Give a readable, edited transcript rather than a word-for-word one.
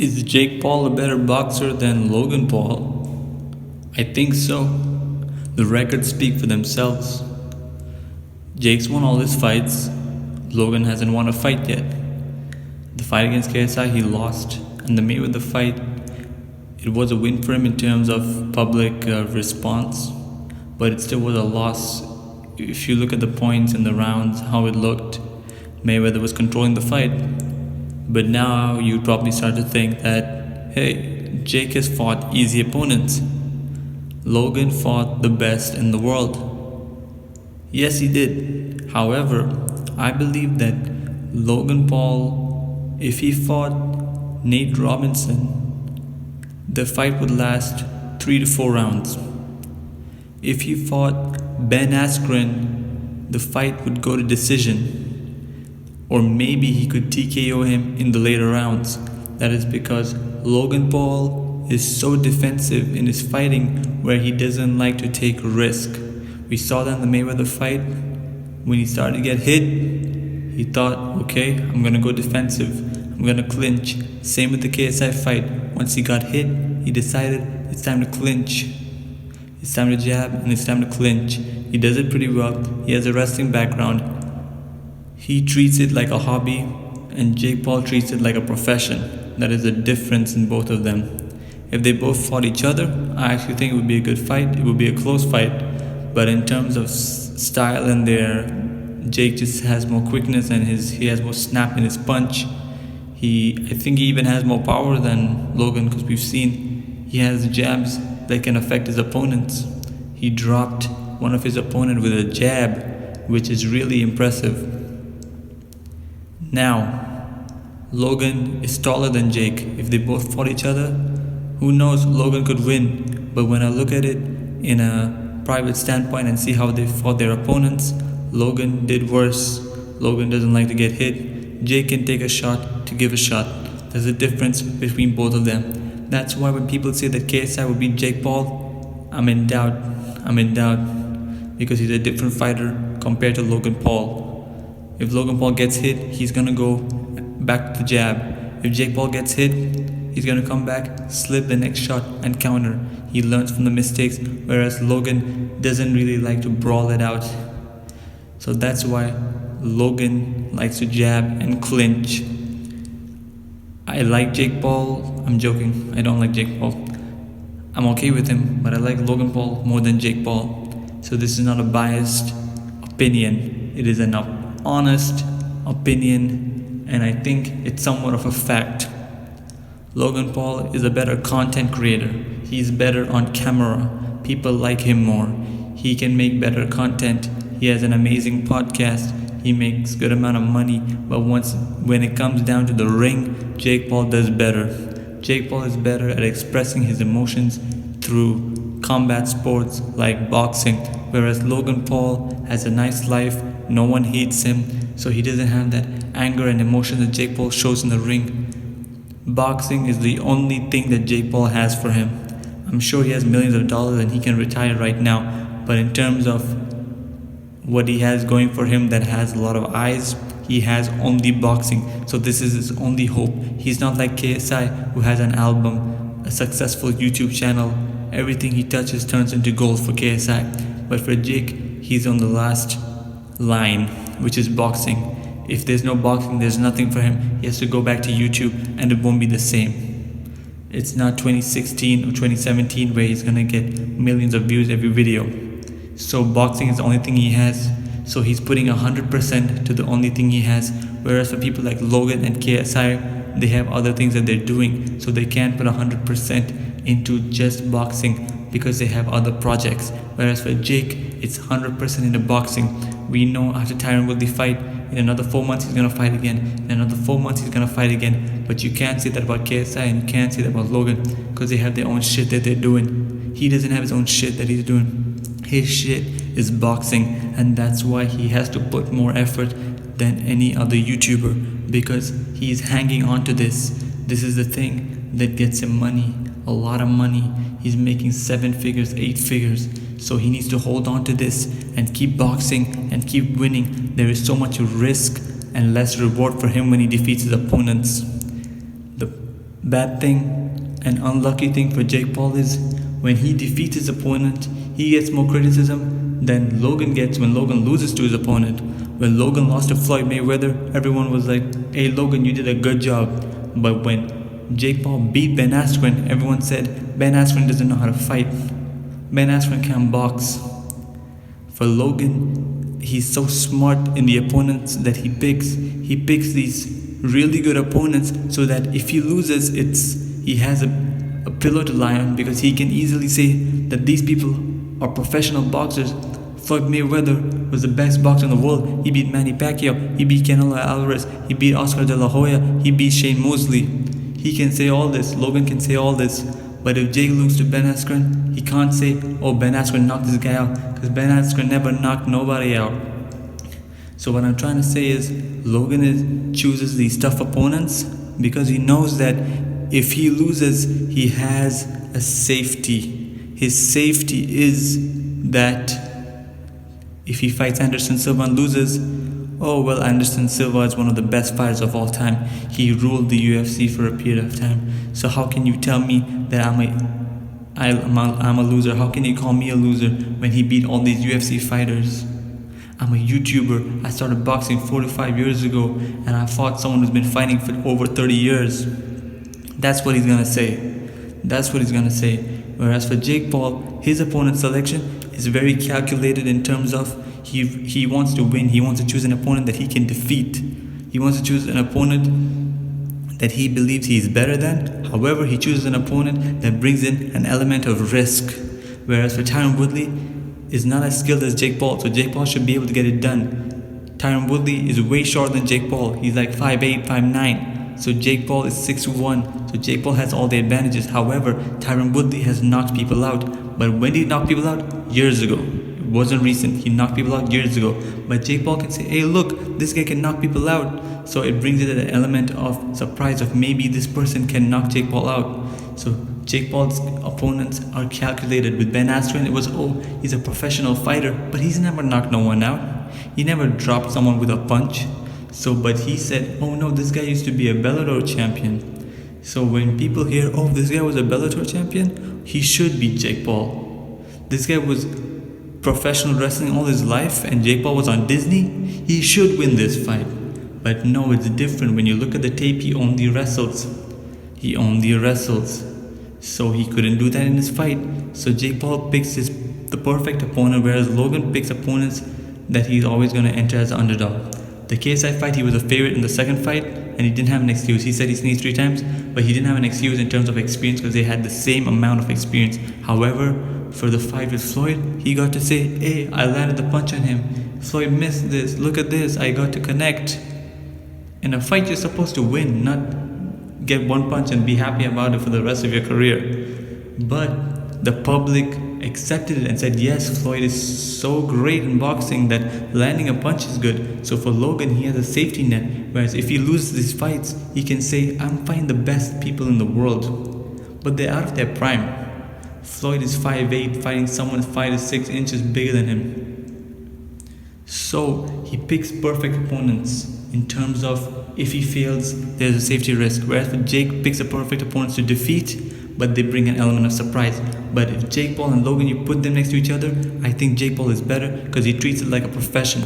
Is Jake Paul a better boxer than Logan Paul? I think so. The records speak for themselves. Jake's won all his fights. Logan hasn't won a fight yet. The fight against KSI he lost, and the Mayweather fight, it was a win for him in terms of public response, but it still was a loss. If you look at the points and the rounds, how it looked, Mayweather was controlling the fight. But now you'd probably start to think that, hey, Jake has fought easy opponents. Logan fought the best in the world. Yes, he did. However, I believe that Logan Paul, if he fought Nate Robinson, the fight would last 3 to 4 rounds. If he fought Ben Askren, the fight would go to decision. Or maybe he could TKO him in the later rounds. That is because Logan Paul is so defensive in his fighting where he doesn't like to take risk. We saw that in the Mayweather fight. When he started to get hit, he thought, okay, I'm going to go defensive. I'm going to clinch. Same with the KSI fight. Once he got hit, he decided it's time to clinch. It's time to jab and it's time to clinch. He does it pretty well. He has a wrestling background. He treats it like a hobby, and Jake Paul treats it like a profession. That is the difference in both of them. If they both fought each other, I actually think it would be a good fight. It would be a close fight. But in terms of style and Jake just has more quickness and he has more snap in his punch. I think he even has more power than Logan, because we've seen he has jabs that can affect his opponents. He dropped one of his opponent with a jab, which is really impressive. Now, Logan is taller than Jake. If they both fought each other, who knows, Logan could win. But when I look at it in a private standpoint and see how they fought their opponents, Logan did worse. Logan doesn't like to get hit. Jake can take a shot to give a shot. There's a difference between both of them. That's why when people say that KSI will beat Jake Paul, I'm in doubt. Because he's a different fighter compared to Logan Paul. If Logan Paul gets hit, he's gonna go back to jab. If Jake Paul gets hit, he's gonna come back, slip the next shot and counter. He learns from the mistakes, whereas Logan doesn't really like to brawl it out. So that's why Logan likes to jab and clinch. I like Jake Paul. I'm joking. I don't like Jake Paul. I'm okay with him, but I like Logan Paul more than Jake Paul. So this is not a biased opinion. It is an honest opinion, and I think it's somewhat of a fact. Logan Paul is a better content creator. He's better on camera. People like him more. He can make better content. He has an amazing podcast. He makes good amount of money. But when it comes down to the ring, Jake Paul does better. Jake Paul is better at expressing his emotions through combat sports like boxing, whereas Logan Paul has a nice life. No one hates him, so he doesn't have that anger and emotion that Jake Paul shows in the ring. Boxing is the only thing that Jake Paul has for him. I'm sure he has millions of dollars and he can retire right now, but in terms of what he has going for him that has a lot of eyes, he has only boxing. So this is his only hope. He's not like KSI, who has an album, a successful YouTube channel. Everything he touches turns into gold for KSI. But for Jake, he's on the last line, which is boxing. If there's no boxing, there's nothing for him. He has to go back to YouTube and it won't be the same. It's not 2016 or 2017 where he's gonna get millions of views every video. So boxing is the only thing he has. So he's putting 100% to the only thing he has. Whereas for people like Logan and KSI, they have other things that they're doing. So they can't put 100% into just boxing because they have other projects. Whereas for Jake, it's 100% into boxing. We know after Tyron Woodley fight, in another 4 months he's gonna fight again. In another 4 months he's gonna fight again. But you can't say that about KSI and you can't say that about Logan, because they have their own shit that they're doing. He doesn't have his own shit that he's doing. His shit is boxing, and that's why he has to put more effort than any other YouTuber, because he's hanging on to this. This is the thing that gets him money, a lot of money. He's making 7 figures, 8 figures. So he needs to hold on to this and keep boxing and keep winning. There is so much risk and less reward for him when he defeats his opponents. bad thing, an unlucky thing for Jake Paul is when he defeats his opponent, he gets more criticism than Logan gets when Logan loses to his opponent. When Logan lost to Floyd Mayweather, everyone was like, hey Logan, you did a good job. But when Jake Paul beat Ben Askren, everyone said, Ben Askren doesn't know how to fight. Ben Askren can't box. For Logan, he's so smart in the opponents that he picks. He picks these really good opponents so that if he loses, he has a pillow to lie on, because he can easily say that these people are professional boxers. Floyd Mayweather was the best boxer in the world. He beat Manny Pacquiao, he beat Canelo Alvarez, he beat Oscar De La Hoya, he beat Shane Mosley. He can say all this, Logan can say all this. But if Jake loses to Ben Askren, he can't say, oh, Ben Askren knocked this guy out, because Ben Askren never knocked nobody out. So what I'm trying to say is, Logan chooses these tough opponents because he knows that if he loses, he has a safety. His safety is that if he fights Anderson Silva and loses, oh well, Anderson Silva is one of the best fighters of all time. He ruled the UFC for a period of time. So how can you tell me that I'm a loser? How can you call me a loser when he beat all these UFC fighters? I'm a YouTuber. I started boxing 4 to 5 years ago, and I fought someone who's been fighting for over 30 years. That's what he's gonna say. That's what he's gonna say. Whereas for Jake Paul, his opponent selection is very calculated in terms of he wants to win. He wants to choose an opponent that he can defeat. He wants to choose an opponent that he believes he is better than. However, he chooses an opponent that brings in an element of risk. Whereas for Tyron Woodley, is not as skilled as Jake Paul, so Jake Paul should be able to get it done. Tyron Woodley is way shorter than Jake Paul. He's like 5'8", 5'9". So Jake Paul is 6'1". So Jake Paul has all the advantages. However, Tyron Woodley has knocked people out. But when did he knock people out? Years ago. It wasn't recent. He knocked people out years ago. But Jake Paul can say, hey look, this guy can knock people out. So it brings in an element of surprise of maybe this person can knock Jake Paul out. So Jake Paul's opponents are calculated. With Ben Askren, it was, oh, he's a professional fighter, but he's never knocked no one out. He never dropped someone with a punch. So, but he said, oh no, this guy used to be a Bellator champion. So when people hear, oh, this guy was a Bellator champion, he should beat Jake Paul. This guy was professional wrestling all his life, and Jake Paul was on Disney. He should win this fight. But no, it's different. When you look at the tape, he only wrestles. He only wrestles. So he couldn't do that in his fight. So Jake Paul picks the perfect opponent, whereas Logan picks opponents that he's always going to enter as an underdog. The KSI fight, he was a favorite in the second fight, and he didn't have an excuse. He said he sneezed 3 times, but he didn't have an excuse in terms of experience because they had the same amount of experience. However, for the fight with Floyd, he got to say, hey, I landed the punch on him. Floyd missed this. Look at this. I got to connect. In a fight, you're supposed to win, not get one punch and be happy about it for the rest of your career. But the public accepted it and said, yes, Floyd is so great in boxing that landing a punch is good. So for Logan, he has a safety net. Whereas if he loses these fights, he can say, I'm fighting the best people in the world. But they're out of their prime. Floyd is 5'8", fighting someone 5 to 6 inches bigger than him. So he picks perfect opponents in terms of if he fails, there's a safety risk. Whereas with Jake picks a perfect opponent to defeat, but they bring an element of surprise. But if Jake Paul and Logan, you put them next to each other, I think Jake Paul is better because he treats it like a profession.